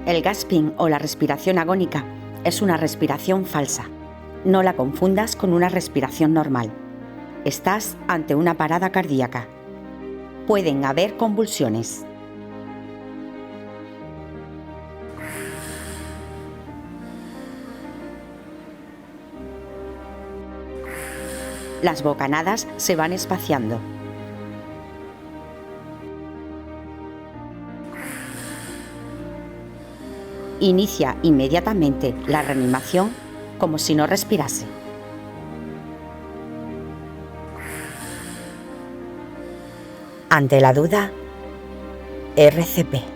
El gasping o la respiración agónica es una respiración falsa. No la confundas con una respiración normal. Estás ante una parada cardíaca. Pueden haber convulsiones. Las bocanadas se van espaciando. Inicia inmediatamente la reanimación como si no respirase. Ante la duda, RCP.